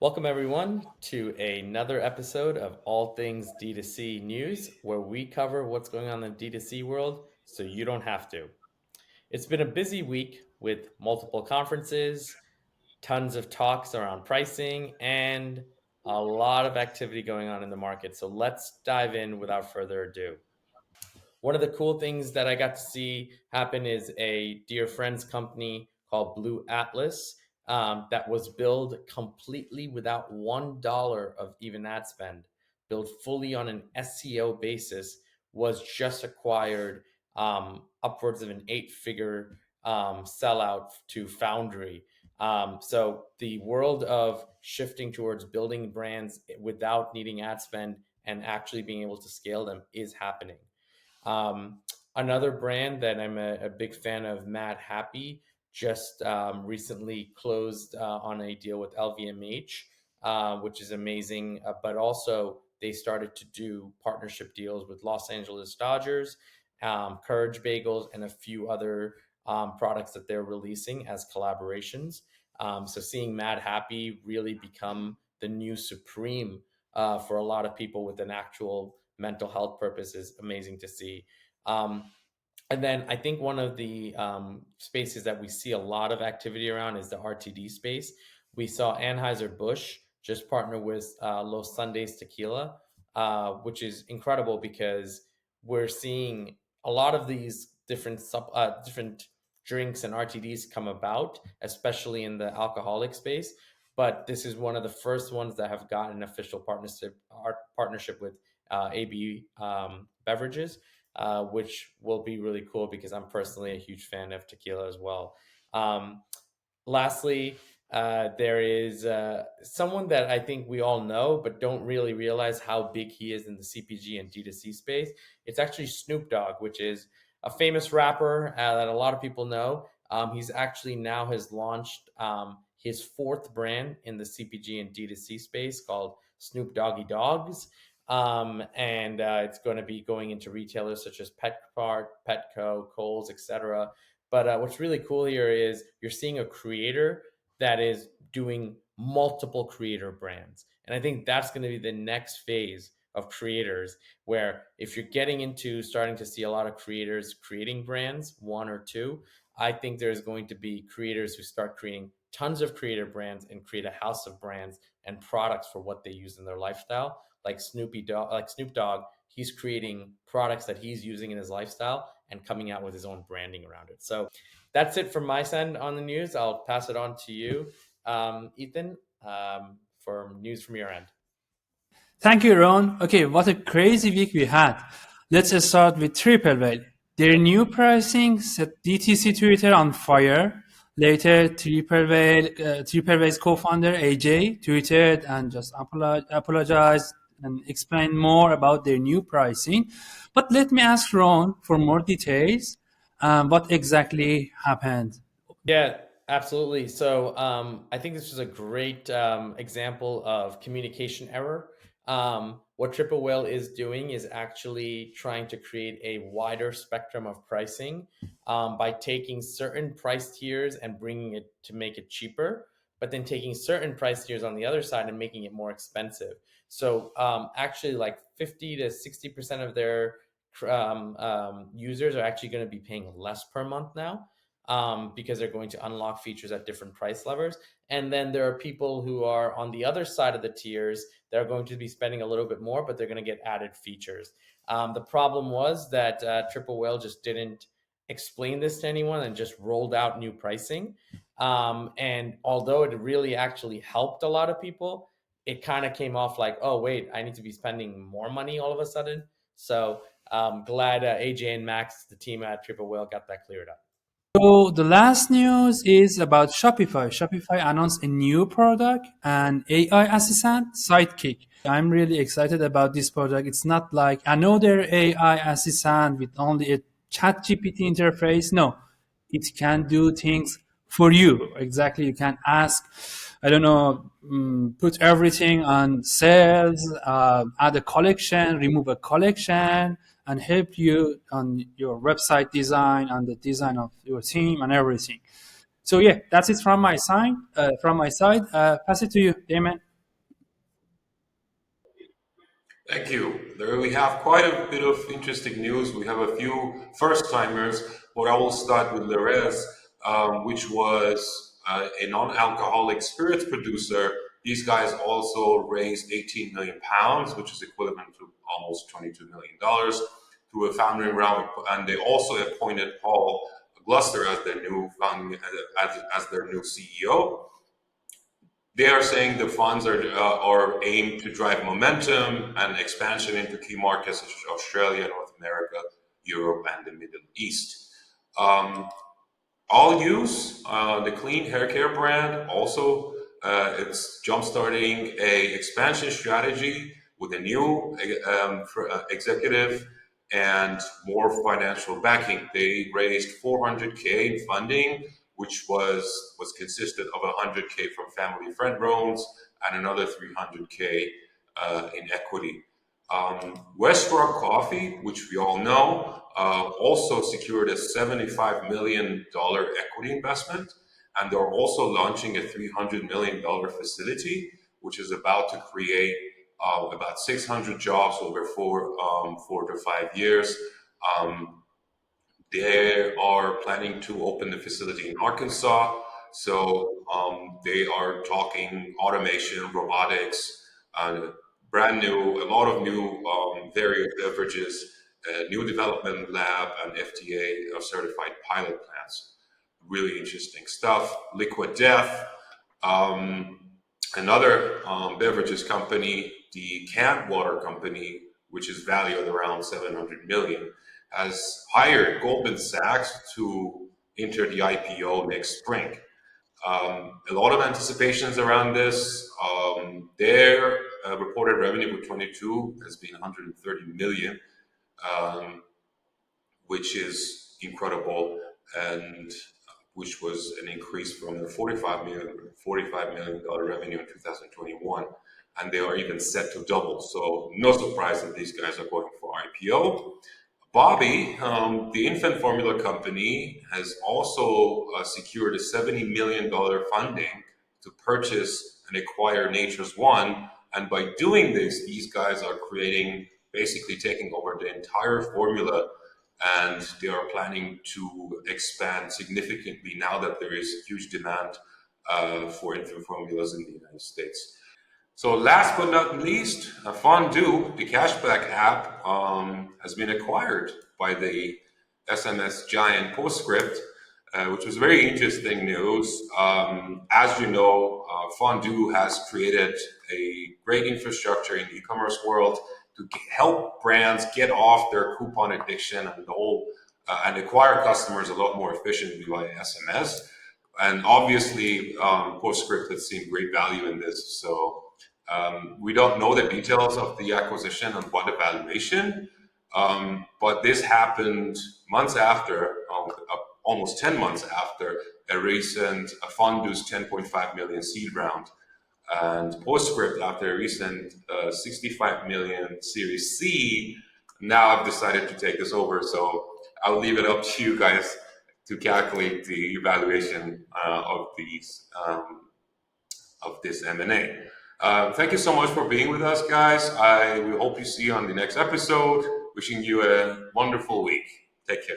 Welcome, everyone, to another episode of All Things D2C News, where we cover what's going on in the D2C world so you don't have to. It's been a busy week with multiple conferences, tons of talks around pricing, and a lot of activity going on in the market. So let's dive in without further ado. One of the cool things that I got to see happen is a dear friend's company called Blue Atlas that was built completely without $1 of even ad spend, built fully on an SEO basis, was just acquired upwards of an 8-figure sellout to Foundry. So the world of shifting towards building brands without needing ad spend and actually being able to scale them is happening. Another brand that I'm a big fan of, Mad Happy, just recently closed on a deal with LVMH, which is amazing. But also, they started to do partnership deals with Los Angeles Dodgers, Courage Bagels, and a few other products that they're releasing as collaborations. So seeing Mad Happy really become the new Supreme for a lot of people with an actual mental health purpose is amazing to see. And then I think one of the spaces that we see a lot of activity around is the RTD space. We saw Anheuser-Busch just partner with Los Sundays Tequila, which is incredible because we're seeing a lot of these different drinks and RTDs come about, especially in the alcoholic space. But this is one of the first ones that have gotten an official partnership with AB Beverages, which will be really cool because I'm personally a huge fan of tequila as well. Lastly, there is someone that I think we all know, but don't really realize how big he is in the CPG and D2C space. It's actually Snoop Dogg, which is a famous rapper that a lot of people know. He's actually now has launched his fourth brand in the CPG and D2C space called Snoop Doggy Dogs. And it's going to be going into retailers such as Petcart, Petco, Kohl's, etc. But what's really cool here is you're seeing a creator that is doing multiple creator brands. And I think that's going to be the next phase of creators, where if you're getting into starting to see a lot of creators creating brands, one or two, I think there's going to be creators who start creating tons of creator brands and create a house of brands and products for what they use in their lifestyle. Like Snoop Dogg, he's creating products that he's using in his lifestyle and coming out with his own branding around it. So that's it from my side on the news. I'll pass it on to you, Ethan, for news from your end. Thank you, Ron. Okay, what a crazy week we had. Let's start with Triple Whale. Their new pricing set DTC Twitter on fire. Later, Triple Whale's co-founder AJ tweeted and just apologized and explained more about their new pricing. But let me ask Ron for more details. What exactly happened? Yeah, absolutely. So I think this is a great example of communication error. What Triple Whale is doing is actually trying to create a wider spectrum of pricing by taking certain price tiers and bringing it to make it cheaper, but then taking certain price tiers on the other side and making it more expensive. So actually, like 50 to 60% of their users are actually going to be paying less per month now, because they're going to unlock features at different price levels. And then there are people who are on the other side of the tiers that are going to be spending a little bit more, but they're going to get added features. The problem was that Triple Whale just didn't explain this to anyone and just rolled out new pricing. And although it really actually helped a lot of people, it kind of came off like, oh, wait, I need to be spending more money all of a sudden. So glad AJ and Max, the team at Triple Whale, got that cleared up. So the last news is about Shopify. Shopify announced a new product, an AI assistant, Sidekick. I'm really excited about this product. It's not like another AI assistant with only a chat GPT interface. No, it can do things for you. Exactly. You can ask, I don't know, put everything on sales, add a collection, remove a collection, and help you on your website design, on the design of your team and everything. So yeah, that's it from my side. Pass it to you, Damon. Thank you. There we have quite a bit of interesting news. We have a few first timers, but I will start with Lerez, which was a non alcoholic spirits producer. These guys also raised 18 million pounds, which is equivalent to almost $22 million through a founding round. And they also appointed Paul Gluster as their new founding, as their new CEO. They are saying the funds are aimed to drive momentum and expansion into key markets such as Australia, North America, Europe, and the Middle East. Um, I'll use the clean hair care brand. Also, it's jumpstarting a expansion strategy with a new executive and more financial backing. They raised 400K in funding, which was consisted of 100K from family friend loans and another 300K in equity. Westrock Coffee, which we all know, also secured a $75 million equity investment, and they're also launching a $300 million facility, which is about to create about 600 jobs over 4 to 5 years. Um, they are planning to open the facility in Arkansas. So they are talking automation, robotics, brand new, a lot of new various beverages, new development lab, and FDA certified pilot plants. Really interesting stuff. Liquid Death, um, another beverages company, the canned water company, which is valued around 700 million, has hired Goldman Sachs to enter the IPO next spring. A lot of anticipations around this. Their reported revenue for 22 has been 130 million, um, which is incredible, and which was an increase from the $45 million revenue in 2021, and they are even set to double. So no surprise that these guys are going for IPO. Bobby, the infant formula company, has also secured a $70 million funding to purchase and acquire Nature's One. And by doing this, these guys are creating, basically taking over the entire formula, and they are planning to expand significantly now that there is huge demand for infant formulas in the United States. So last but not least, Fondue, the cashback app, has been acquired by the SMS giant Postscript, which was very interesting news. As you know, Fondue has created a great infrastructure in the e-commerce world to help brands get off their coupon addiction and the whole and acquire customers a lot more efficiently via SMS. And obviously, Postscript has seen great value in this. So we don't know the details of the acquisition and what evaluation, but this happened months after, almost 10 months after a recent Fondu's 10.5 million seed round. And Postscript, after a recent 65 million Series C, now I've decided to take this over. So I'll leave it up to you guys to calculate the evaluation of this M&A. Thank you so much for being with us, guys. I will hope you see you on the next episode. Wishing you a wonderful week. Take care.